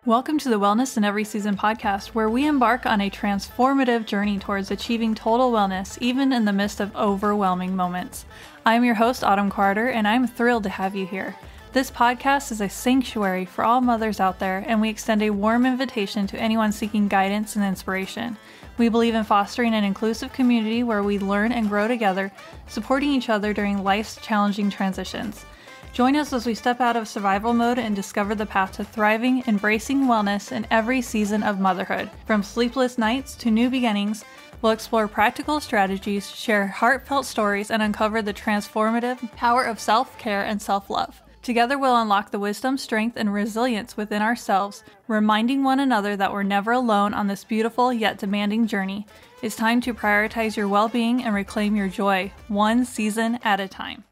Welcome to the Wellness in Every Season podcast, where we embark on a transformative journey towards achieving total wellness, even in the midst of overwhelming moments. I'm your host, Autumn Carter, and I'm thrilled to have you here. This podcast is a sanctuary for all mothers out there, and we extend a warm invitation to anyone seeking guidance and inspiration. We believe in fostering an inclusive community where we learn and grow together, supporting each other during life's challenging transitions. Join us as we step out of survival mode and discover the path to thriving, embracing wellness in every season of motherhood. From sleepless nights to new beginnings, we'll explore practical strategies, share heartfelt stories, and uncover the transformative power of self-care and self-love. Together, we'll unlock the wisdom, strength, and resilience within ourselves, reminding one another that we're never alone on this beautiful yet demanding journey. It's time to prioritize your well-being and reclaim your joy, one season at a time.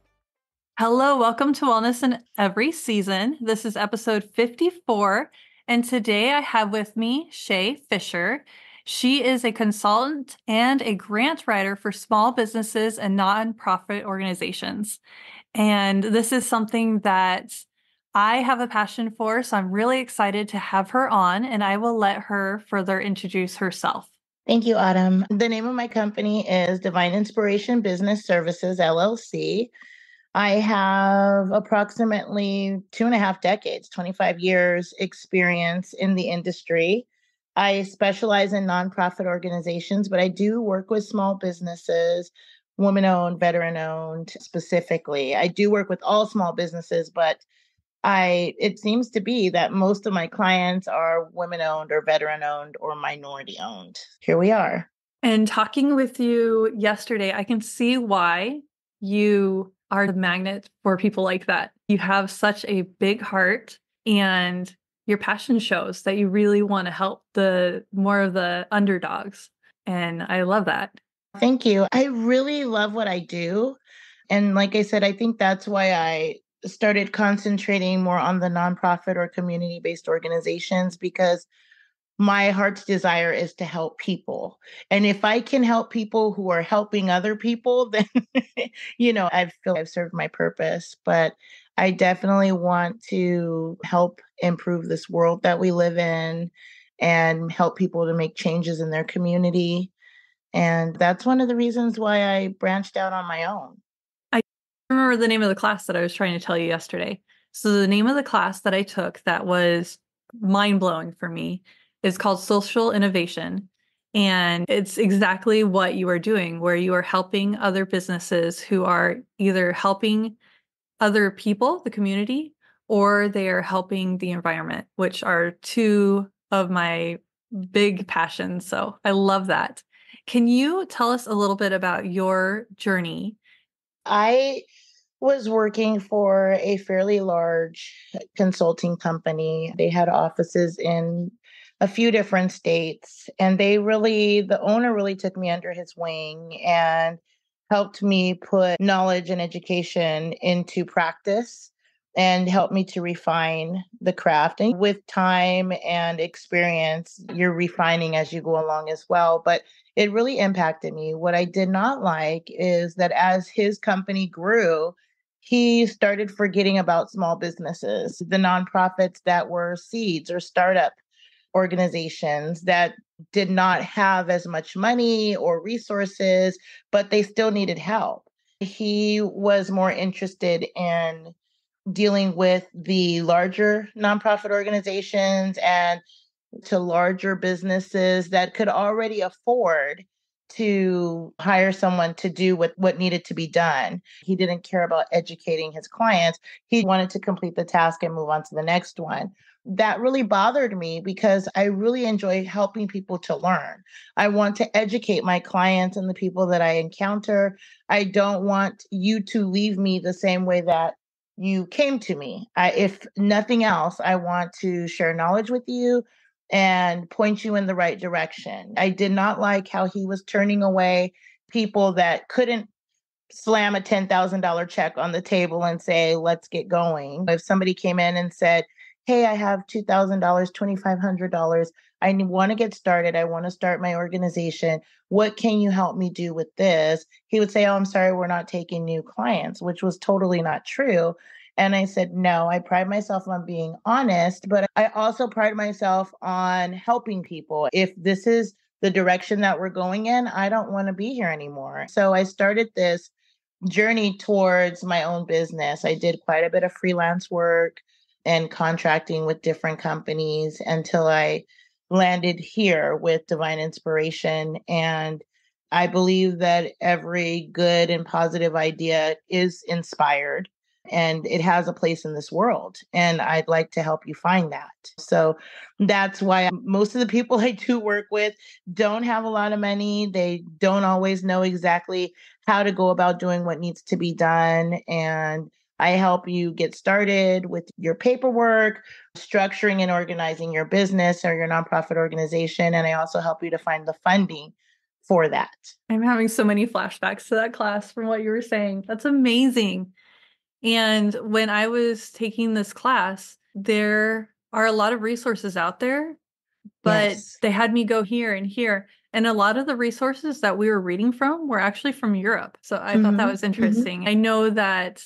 Hello, welcome to Wellness in Every Season. This is episode 54, and today I have with me Shee Fisher. She is a consultant and a grant writer for small businesses and nonprofit organizations. And this is something that I have a passion for, so I'm really excited to have her on, and I will let her further introduce herself. Thank you, Autumn. The name of my company is Divine Inspiration Business Services, LLC. I have approximately 2.5 decades, 25 years experience in the industry. I specialize in nonprofit organizations, but I do work with small businesses, women-owned, veteran-owned specifically. I do work with all small businesses, but it seems to be that most of my clients are women-owned or veteran-owned or minority-owned. Here we are. And talking with you yesterday, I can see why you are the magnet for people like that. You have such a big heart, and your passion shows that you really want to help the more of the underdogs. And I love that. Thank you. I really love what I do. And like I said, I think that's why I started concentrating more on the nonprofit or community-based organizations, because my heart's desire is to help people. And if I can help people who are helping other people, then, I feel I've served my purpose. But I definitely want to help improve this world that we live in and help people to make changes in their community. And that's one of the reasons why I branched out on my own. I remember the name of the class that I was trying to tell you yesterday. So the name of the class that I took that was mind-blowing for me is called Social Innovation. And it's exactly what you are doing, where you are helping other businesses who are either helping other people, the community, or they are helping the environment, which are two of my big passions. So I love that. Can you tell us a little bit about your journey? I was working for a fairly large consulting company. They had offices in a few different states, and the owner really took me under his wing and helped me put knowledge and education into practice and helped me to refine the craft. And with time and experience, you're refining as you go along as well. But it really impacted me. What I did not like is that as his company grew, he started forgetting about small businesses, the nonprofits that were seeds or startup organizations that did not have as much money or resources, but they still needed help. He was more interested in dealing with the larger nonprofit organizations and to larger businesses that could already afford to hire someone to do what needed to be done. He didn't care about educating his clients. He wanted to complete the task and move on to the next one. That really bothered me because I really enjoy helping people to learn. I want to educate my clients and the people that I encounter. I don't want you to leave me the same way that you came to me. If nothing else, I want to share knowledge with you and point you in the right direction. I did not like how he was turning away people that couldn't slam a $10,000 check on the table and say, let's get going. If somebody came in and said, hey, I have $2,000, $2,500. I want to get started. I want to start my organization. What can you help me do with this? He would say, oh, I'm sorry, we're not taking new clients, which was totally not true. And I said, no, I pride myself on being honest, but I also pride myself on helping people. If this is the direction that we're going in, I don't want to be here anymore. So I started this journey towards my own business. I did quite a bit of freelance work and contracting with different companies until I landed here with Divine Inspiration. And I believe that every good and positive idea is inspired and it has a place in this world. And I'd like to help you find that. So that's why most of the people I do work with don't have a lot of money. They don't always know exactly how to go about doing what needs to be done. And I help you get started with your paperwork, structuring and organizing your business or your nonprofit organization. And I also help you to find the funding for that. I'm having so many flashbacks to that class from what you were saying. That's amazing. And when I was taking this class, there are a lot of resources out there, but Yes. they had me go here and here. And a lot of the resources that we were reading from were actually from Europe. So I thought that was interesting. I know that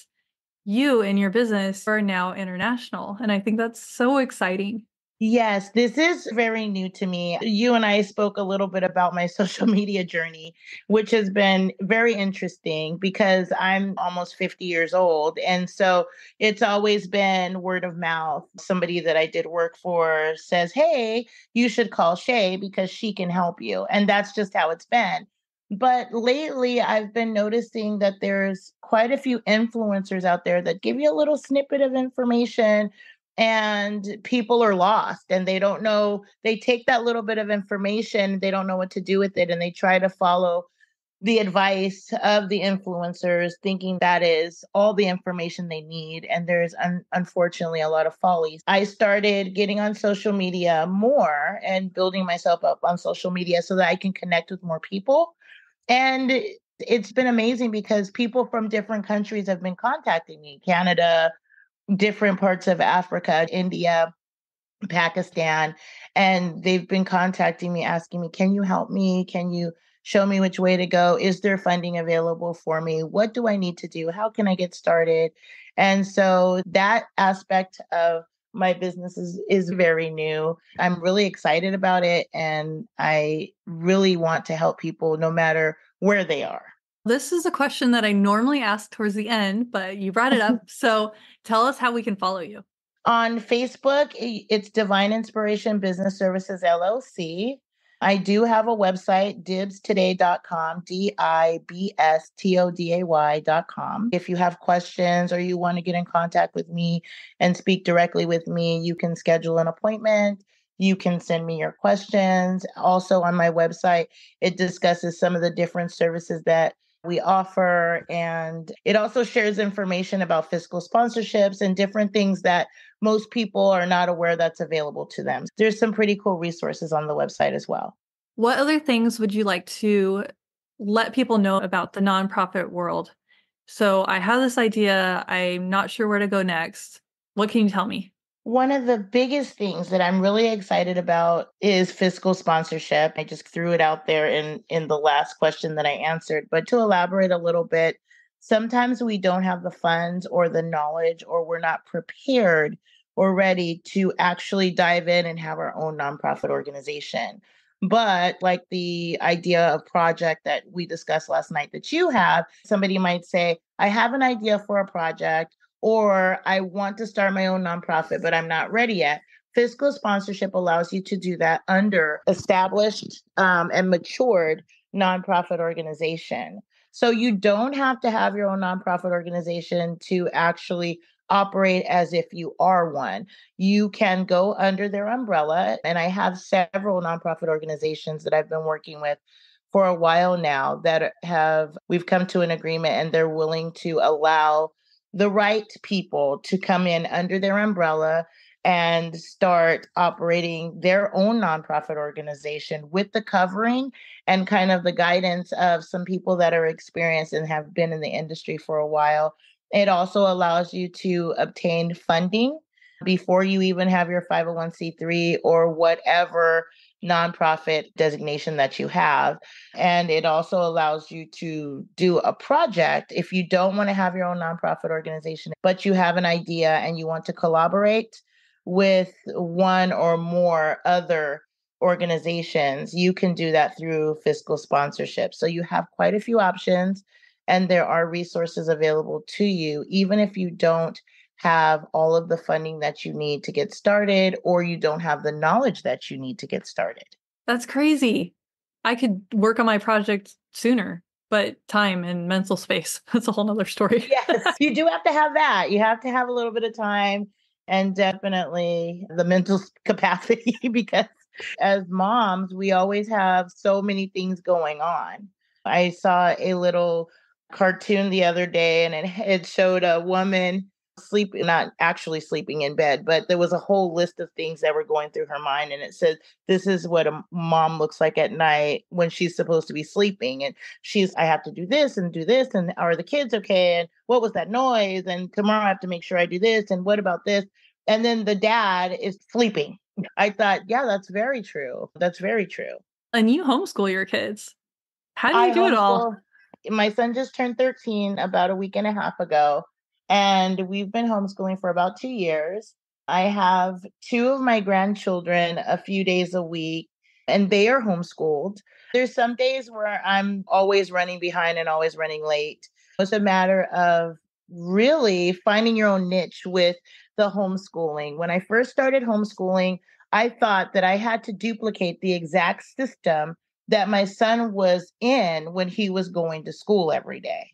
you and your business are now international, and I think that's so exciting. Yes, this is very new to me. You and I spoke a little bit about my social media journey, which has been very interesting because I'm almost 50 years old. And so it's always been word of mouth. Somebody that I did work for says, hey, you should call Shee because she can help you. And that's just how it's been. But lately, I've been noticing that there's quite a few influencers out there that give you a little snippet of information and people are lost and they don't know. They take that little bit of information, they don't know what to do with it, and they try to follow the advice of the influencers thinking that is all the information they need. And there's unfortunately a lot of follies. I started getting on social media more and building myself up on social media so that I can connect with more people. And it's been amazing because people from different countries have been contacting me: Canada, different parts of Africa, India, Pakistan, and they've been contacting me asking me, can you help me? Can you show me which way to go? Is there funding available for me? What do I need to do? How can I get started? And so that aspect of my business is very new. I'm really excited about it. And I really want to help people no matter where they are. This is a question that I normally ask towards the end, but you brought it up. So tell us how we can follow you. On Facebook, it's Divine Inspiration Business Services LLC. I do have a website, dibstoday.com, dibstoday.com. If you have questions or you want to get in contact with me and speak directly with me, you can schedule an appointment. You can send me your questions. Also, on my website, it discusses some of the different services that we offer. And it also shares information about fiscal sponsorships and different things that most people are not aware that's available to them. There's some pretty cool resources on the website as well. What other things would you like to let people know about the nonprofit world? So I have this idea. I'm not sure where to go next. What can you tell me? One of the biggest things that I'm really excited about is fiscal sponsorship. I just threw it out there in the last question that I answered. But to elaborate a little bit, sometimes we don't have the funds or the knowledge, or we're not prepared or ready to actually dive in and have our own nonprofit organization. But like the idea of project that we discussed last night that you have, somebody might say, I have an idea for a project, or I want to start my own nonprofit, but I'm not ready yet. Fiscal sponsorship allows you to do that under established and matured nonprofit organization. So you don't have to have your own nonprofit organization to actually operate as if you are one. You can go under their umbrella. And I have several nonprofit organizations that I've been working with for a while now that we've come to an agreement and they're willing to allow the right people to come in under their umbrella and start operating their own nonprofit organization with the covering and kind of the guidance of some people that are experienced and have been in the industry for a while. It also allows you to obtain funding before you even have your 501c3 or whatever nonprofit designation that you have. And it also allows you to do a project if you don't want to have your own nonprofit organization, but you have an idea and you want to collaborate with one or more other organizations. You can do that through fiscal sponsorship. So you have quite a few options, and there are resources available to you, even if you don't have all of the funding that you need to get started, or you don't have the knowledge that you need to get started. That's crazy. I could work on my project sooner, but time and mental space, that's a whole nother story. Yes, you do have to have that. You have to have a little bit of time and definitely the mental capacity because as moms, we always have so many things going on. I saw a little cartoon the other day and it showed a woman sleeping, not actually sleeping in bed, but there was a whole list of things that were going through her mind. And it said, this is what a mom looks like at night when she's supposed to be sleeping. And I have to do this and do this. And are the kids okay? And what was that noise? And tomorrow I have to make sure I do this. And what about this? And then the dad is sleeping. I thought, yeah, that's very true. That's very true. And you homeschool your kids. How do I you do it all? homeschool. My son just turned 13 about a week and a half ago, and we've been homeschooling for about 2 years. I have two of my grandchildren a few days a week, and they are homeschooled. There's some days where I'm always running behind and always running late. It's a matter of really finding your own niche with the homeschooling. When I first started homeschooling, I thought that I had to duplicate the exact system that my son was in when he was going to school every day.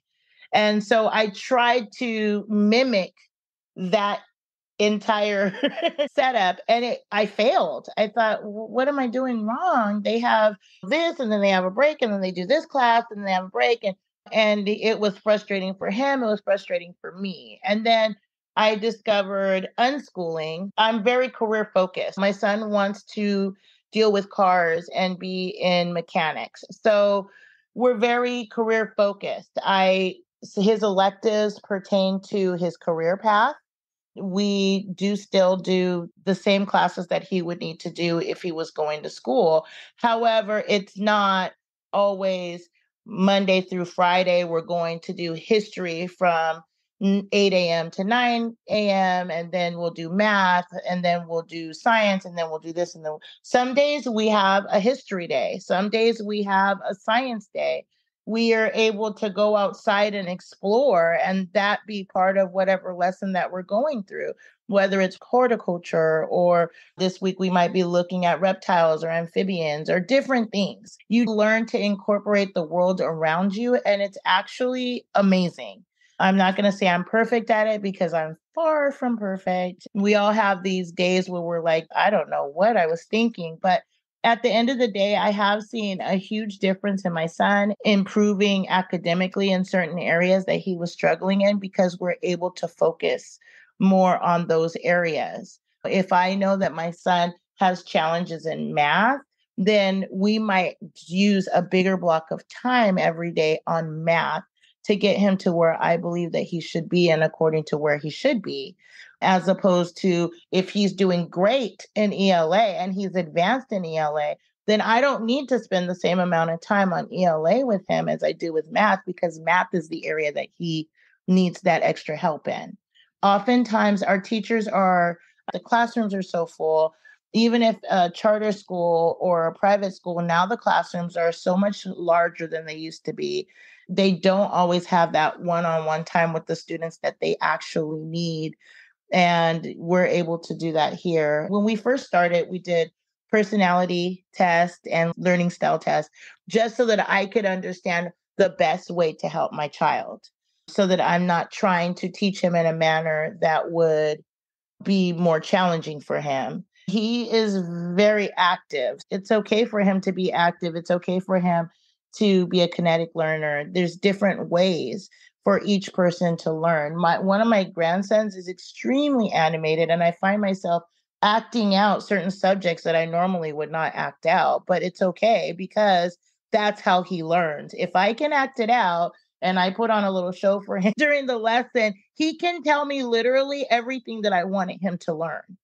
And so I tried to mimic that entire setup and I failed. I thought, what am I doing wrong? They have this and then they have a break and then they do this class and they have a break and it was frustrating for him, it was frustrating for me. And then I discovered unschooling. I'm very career focused. My son wants to deal with cars and be in mechanics. So we're very career focused. His electives pertain to his career path. We do still do the same classes that he would need to do if he was going to school. However, it's not always Monday through Friday. We're going to do history from 8 a.m. to 9 a.m. and then we'll do math and then we'll do science and then we'll do this. And then some days we have a history day. Some days we have a science day. We are able to go outside and explore and that be part of whatever lesson that we're going through, whether it's horticulture or this week we might be looking at reptiles or amphibians or different things. You learn to incorporate the world around you and it's actually amazing. I'm not going to say I'm perfect at it because I'm far from perfect. We all have these days where we're like, I don't know what I was thinking, but at the end of the day, I have seen a huge difference in my son improving academically in certain areas that he was struggling in because we're able to focus more on those areas. If I know that my son has challenges in math, then we might use a bigger block of time every day on math to get him to where I believe that he should be and according to where he should be, as opposed to if he's doing great in ELA and he's advanced in ELA, then I don't need to spend the same amount of time on ELA with him as I do with math because math is the area that he needs that extra help in. Oftentimes, the classrooms are so full. Even if a charter school or a private school, now the classrooms are so much larger than they used to be. They don't always have that one-on-one time with the students that they actually need. And we're able to do that here. When we first started, we did personality test and learning style test just so that I could understand the best way to help my child so that I'm not trying to teach him in a manner that would be more challenging for him. He is very active. It's okay for him to be active. It's okay for him to be a kinetic learner. There's different ways for each person to learn. One of my grandsons is extremely animated, and I find myself acting out certain subjects that I normally would not act out, but it's okay because that's how he learns. If I can act it out, and I put on a little show for him during the lesson, he can tell me literally everything that I wanted him to learn.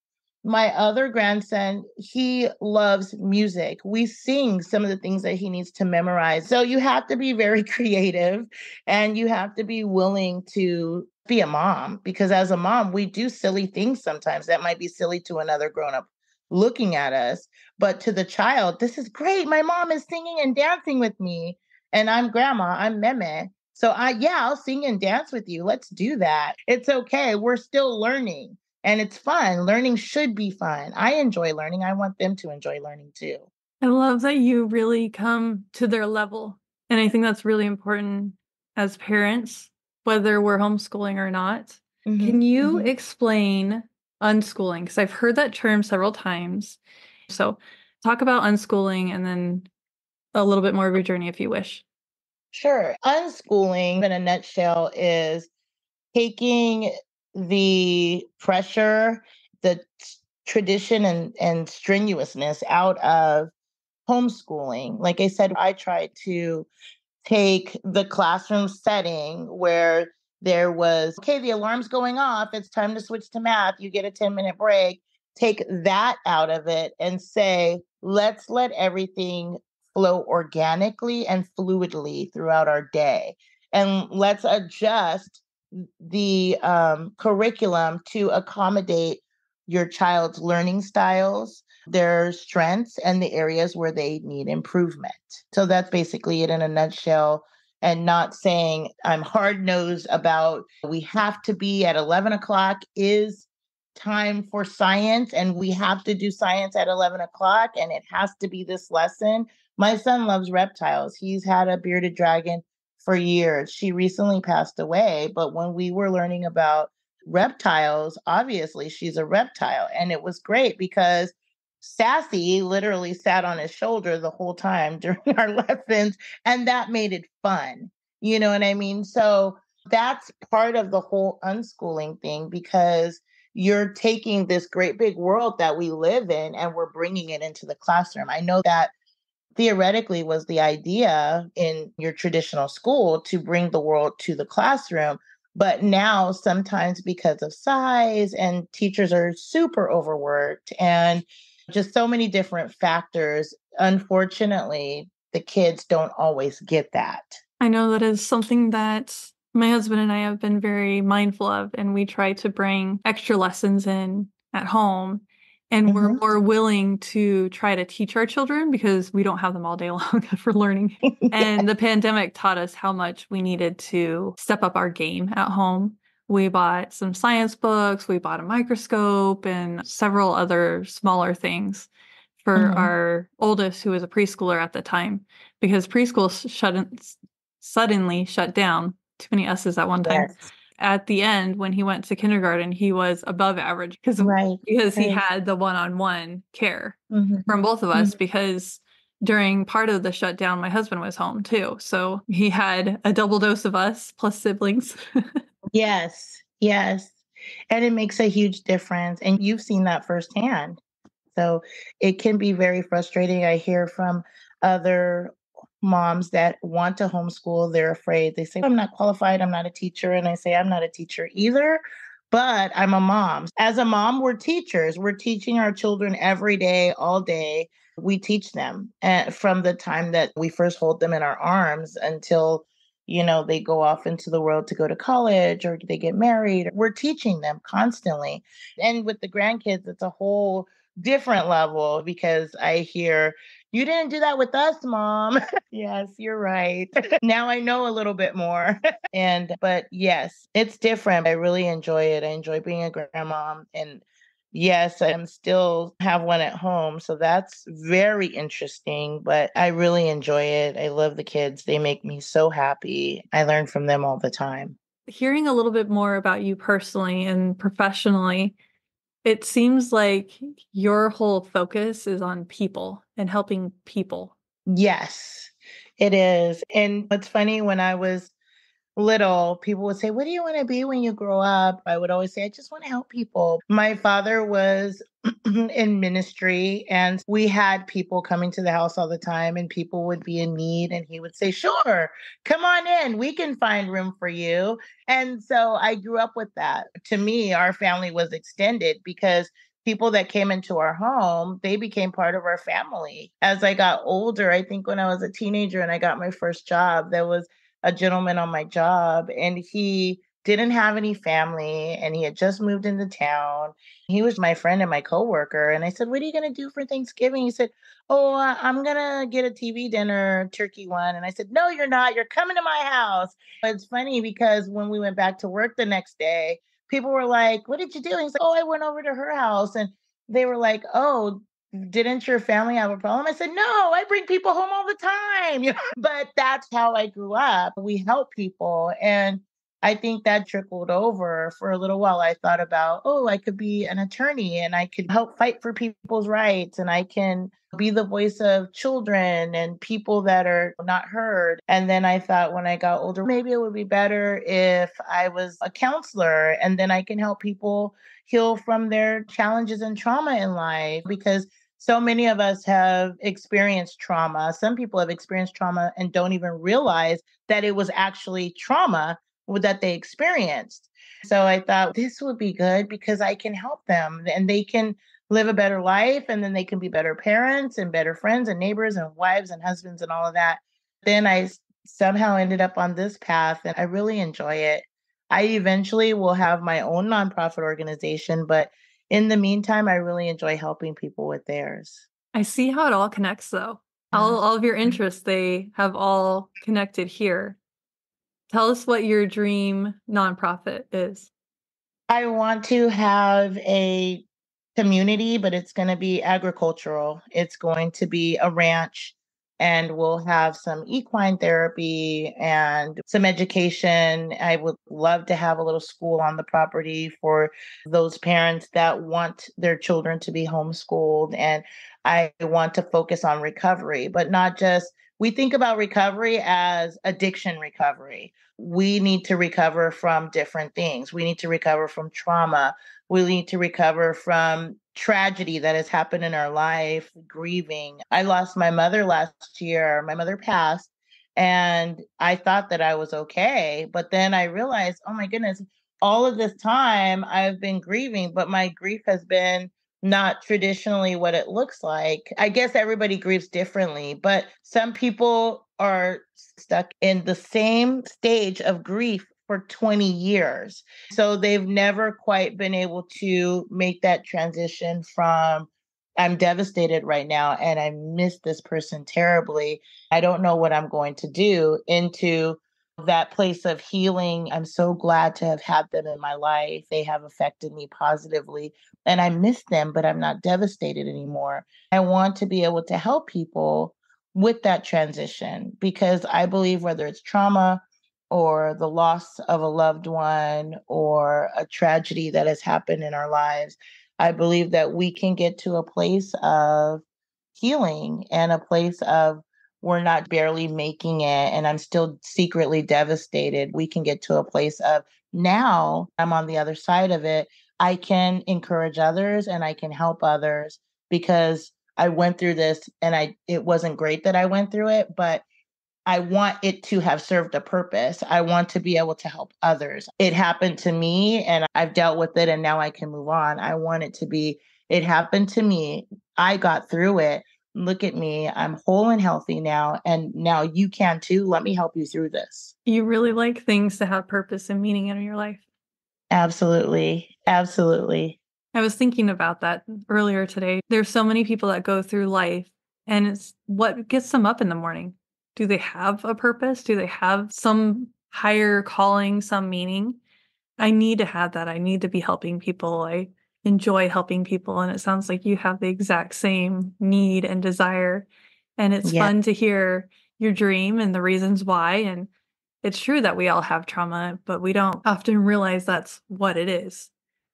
My other grandson, he loves music. We sing some of the things that he needs to memorize. So you have to be very creative and you have to be willing to be a mom because as a mom, we do silly things sometimes that might be silly to another grown up looking at us. But to the child, this is great. My mom is singing and dancing with me. And I'm grandma, I'm Meme. So I'll sing and dance with you. Let's do that. It's okay. We're still learning. And it's fun. Learning should be fun. I enjoy learning. I want them to enjoy learning too. I love that you really come to their level. And I think that's really important as parents, whether we're homeschooling or not. Can Hmm. you Hmm. explain unschooling? Because I've heard that term several times. So talk about unschooling and then a little bit more of your journey if you wish. Sure. Unschooling, in a nutshell, is taking the pressure, the tradition, and strenuousness out of homeschooling. Like I said, I try to take the classroom setting where there was, okay, the alarm's going off. It's time to switch to math. You get a 10-minute break. Take that out of it and say, let's let everything flow organically and fluidly throughout our day. And let's adjust the curriculum to accommodate your child's learning styles, their strengths, and the areas where they need improvement. So that's basically it in a nutshell. And not saying I'm hard nosed about we have to be at 11 o'clock is time for science and we have to do science at 11 o'clock and it has to be this lesson. My son loves reptiles. He's had a bearded dragon for years. She recently passed away, but when we were learning about reptiles, obviously she's a reptile. And it was great because Sassy literally sat on his shoulder the whole time during our lessons, and that made it fun. You know what I mean? So that's part of the whole unschooling thing because you're taking this great big world that we live in and we're bringing it into the classroom. I know that theoretically was the idea in your traditional school to bring the world to the classroom. But now, sometimes because of size and teachers are super overworked and just so many different factors, unfortunately, the kids don't always get that. I know that is something that my husband and I have been very mindful of, and we try to bring extra lessons in at home. And we're Mhm. more willing to try to teach our children because we don't have them all day long for learning. And the pandemic taught us how much we needed to step up our game at home. We bought some science books, we bought a microscope, and several other smaller things for Mhm. our oldest, who was a preschooler at the time, because preschool suddenly shut down. Too many S's at one time. Yes. At the end, when he went to kindergarten, he was above average Right. because he Right. had the one-on-one care Mhm. from both of us. Mhm. Because during part of the shutdown, my husband was home too, so he had a double dose of us plus siblings. Yes. Yes. And it makes a huge difference. And you've seen that firsthand. So it can be very frustrating. I hear from other moms that want to homeschool, they're afraid. They say, I'm not qualified, I'm not a teacher. And I say, I'm not a teacher either, but I'm a mom. As a mom, we're teachers. We're teaching our children every day, all day. We teach them from the time that we first hold them in our arms until they go off into the world to go to college or they get married. We're teaching them constantly. And with the grandkids, it's a whole different level because I hear, you didn't do that with us, mom. Yes, you're right. Now I know a little bit more. But yes, it's different. I really enjoy it. I enjoy being a grandmom. And yes, I'm still have one at home. So that's very interesting, but I really enjoy it. I love the kids. They make me so happy. I learn from them all the time. Hearing a little bit more about you personally and professionally, it seems like your whole focus is on people and helping people. Yes, it is. And what's funny, when I was little, people would say, what do you want to be when you grow up? I would always say, I just want to help people. My father was in ministry, and we had people coming to the house all the time, and people would be in need. And he would say, sure, come on in. We can find room for you. And so I grew up with that. To me, our family was extended because people that came into our home, they became part of our family. As I got older, I think when I was a teenager and I got my first job, there was a gentleman on my job and he didn't have any family and he had just moved into town. He was my friend and my coworker. And I said, "What are you going to do for Thanksgiving?" He said, "Oh, I'm going to get a TV dinner, turkey one." And I said, "No, you're not. You're coming to my house." It's funny because when we went back to work the next day, people were like, "What did you do?" And he's like, "Oh, I went over to her house." And they were like, "Oh, didn't your family have a problem?" I said, "No, I bring people home all the time." But that's how I grew up. We help people. And I think that trickled over for a little while. I thought about, oh, I could be an attorney and I could help fight for people's rights and I can be the voice of children and people that are not heard. And then I thought when I got older, maybe it would be better if I was a counselor and then I can help people heal from their challenges and trauma in life because so many of us have experienced trauma. Some people have experienced trauma and don't even realize that it was actually trauma that they experienced. So I thought this would be good because I can help them and they can live a better life and then they can be better parents and better friends and neighbors and wives and husbands and all of that. Then somehow ended up on this path and I really enjoy it. I eventually will have my own nonprofit organization, but in the meantime, I really enjoy helping people with theirs. I see how it all connects, though. Yeah. All of your interests, they have all connected here. Tell us what your dream nonprofit is. I want to have a community, but it's going to be agricultural. It's going to be a ranch, and we'll have some equine therapy and some education. I would love to have a little school on the property for those parents that want their children to be homeschooled. And I want to focus on recovery, but not just, we think about recovery as addiction recovery. We need to recover from different things. We need to recover from trauma. We need to recover from tragedy that has happened in our life, grieving. I lost my mother last year. My mother passed, and I thought that I was okay. But then I realized, oh my goodness, all of this time I've been grieving, but my grief has been not traditionally what it looks like. I guess everybody grieves differently, but some people are stuck in the same stage of grief for 20 years. So they've never quite been able to make that transition from, I'm devastated right now and I miss this person terribly. I don't know what I'm going to do, into that place of healing. I'm so glad to have had them in my life. They have affected me positively and I miss them, but I'm not devastated anymore. I want to be able to help people with that transition because I believe whether it's trauma or the loss of a loved one or a tragedy that has happened in our lives, I believe that we can get to a place of healing and a place of we're not barely making it and I'm still secretly devastated. We can get to a place of now I'm on the other side of it. I can encourage others and I can help others because I went through this and it wasn't great that I went through it, but I want it to have served a purpose. I want to be able to help others. It happened to me and I've dealt with it and now I can move on. I want it to be, it happened to me. I got through it. Look at me. I'm whole and healthy now. And now you can too. Let me help you through this. You really like things to have purpose and meaning in your life. Absolutely. Absolutely. I was thinking about that earlier today. There's so many people that go through life and it's what gets them up in the morning. Do they have a purpose? Do they have some higher calling, some meaning? I need to have that. I need to be helping people. I enjoy helping people. And it sounds like you have the exact same need and desire. And it's Yeah. fun to hear your dream and the reasons why. And it's true that we all have trauma, but we don't often realize that's what it is.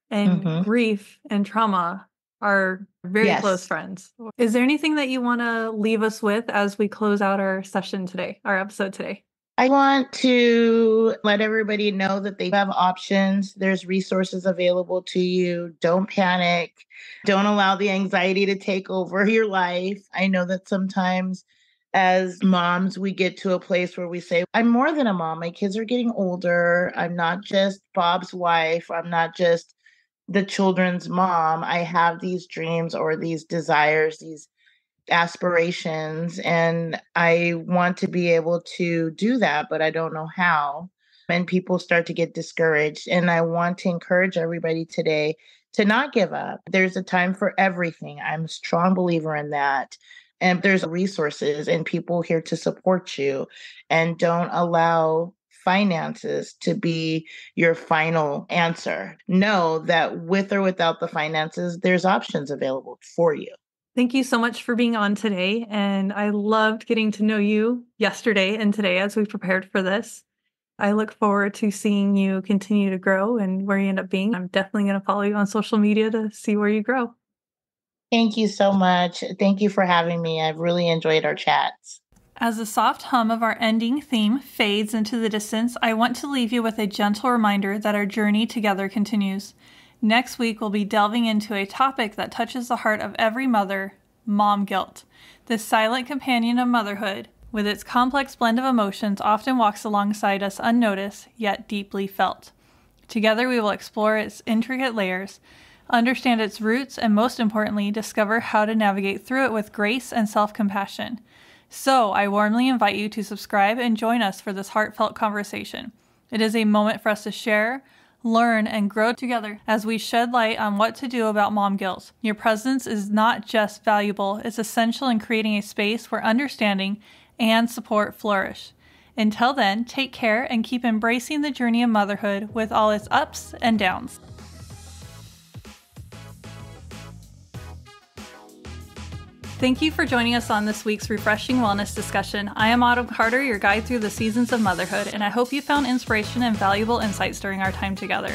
And Hmm. grief and trauma are very close Yes. friends. Is there anything that you want to leave us with as we close out our session today, our episode today? I want to let everybody know that they have options. There's resources available to you. Don't panic. Don't allow the anxiety to take over your life. I know that sometimes as moms, we get to a place where we say, I'm more than a mom. My kids are getting older. I'm not just Bob's wife. I'm not just the children's mom, I have these dreams or these desires, these aspirations, and I want to be able to do that, but I don't know how. And people start to get discouraged. And I want to encourage everybody today to not give up. There's a time for everything. I'm a strong believer in that. And there's resources and people here to support you. And don't allow finances to be your final answer. Know that with or without the finances, there's options available for you. Thank you so much for being on today. And I loved getting to know you yesterday and today as we prepared for this. I look forward to seeing you continue to grow and where you end up being. I'm definitely going to follow you on social media to see where you grow. Thank you so much. Thank you for having me. I've really enjoyed our chats. As the soft hum of our ending theme fades into the distance, I want to leave you with a gentle reminder that our journey together continues. Next week, we'll be delving into a topic that touches the heart of every mother, mom guilt. This silent companion of motherhood, with its complex blend of emotions, often walks alongside us unnoticed, yet deeply felt. Together, we will explore its intricate layers, understand its roots, and most importantly, discover how to navigate through it with grace and self-compassion. So, I warmly invite you to subscribe and join us for this heartfelt conversation. It is a moment for us to share, learn, and grow together as we shed light on what to do about mom guilt. Your presence is not just valuable, it's essential in creating a space where understanding and support flourish. Until then, take care and keep embracing the journey of motherhood with all its ups and downs. Thank you for joining us on this week's refreshing wellness discussion. I am Autumn Carter, your guide through the seasons of motherhood, and I hope you found inspiration and valuable insights during our time together.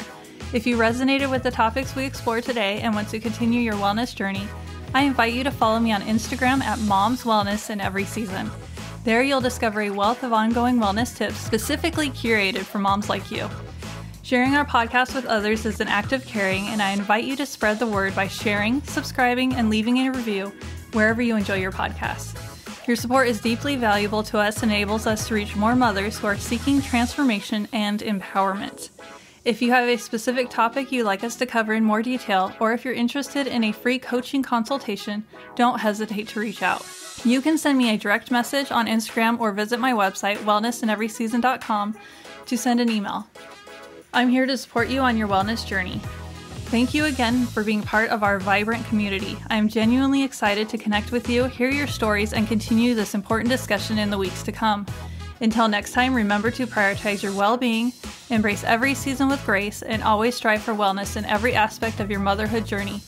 If you resonated with the topics we explored today and want to continue your wellness journey, I invite you to follow me on Instagram at Mom's Wellness in every season. There you'll discover a wealth of ongoing wellness tips specifically curated for moms like you. Sharing our podcast with others is an act of caring, and I invite you to spread the word by sharing, subscribing, and leaving a review wherever you enjoy your podcast. Your support is deeply valuable to us and enables us to reach more mothers who are seeking transformation and empowerment. If you have a specific topic you'd like us to cover in more detail, or if you're interested in a free coaching consultation, don't hesitate to reach out. You can send me a direct message on Instagram or visit my website, wellnessinEverySeason.com, to send an email. I'm here to support you on your wellness journey. Thank you again for being part of our vibrant community. I am genuinely excited to connect with you, hear your stories, and continue this important discussion in the weeks to come. Until next time, remember to prioritize your well-being, embrace every season with grace, and always strive for wellness in every aspect of your motherhood journey.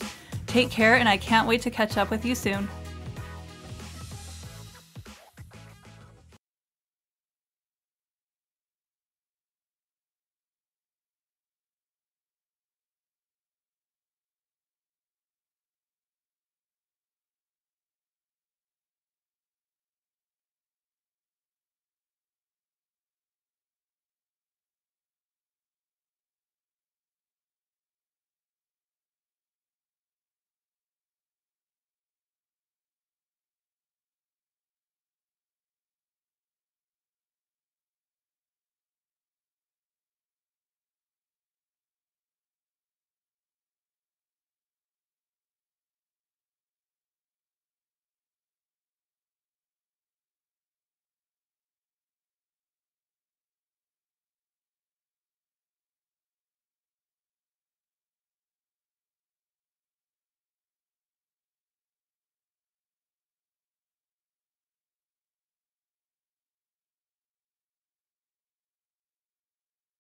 Take care, and I can't wait to catch up with you soon.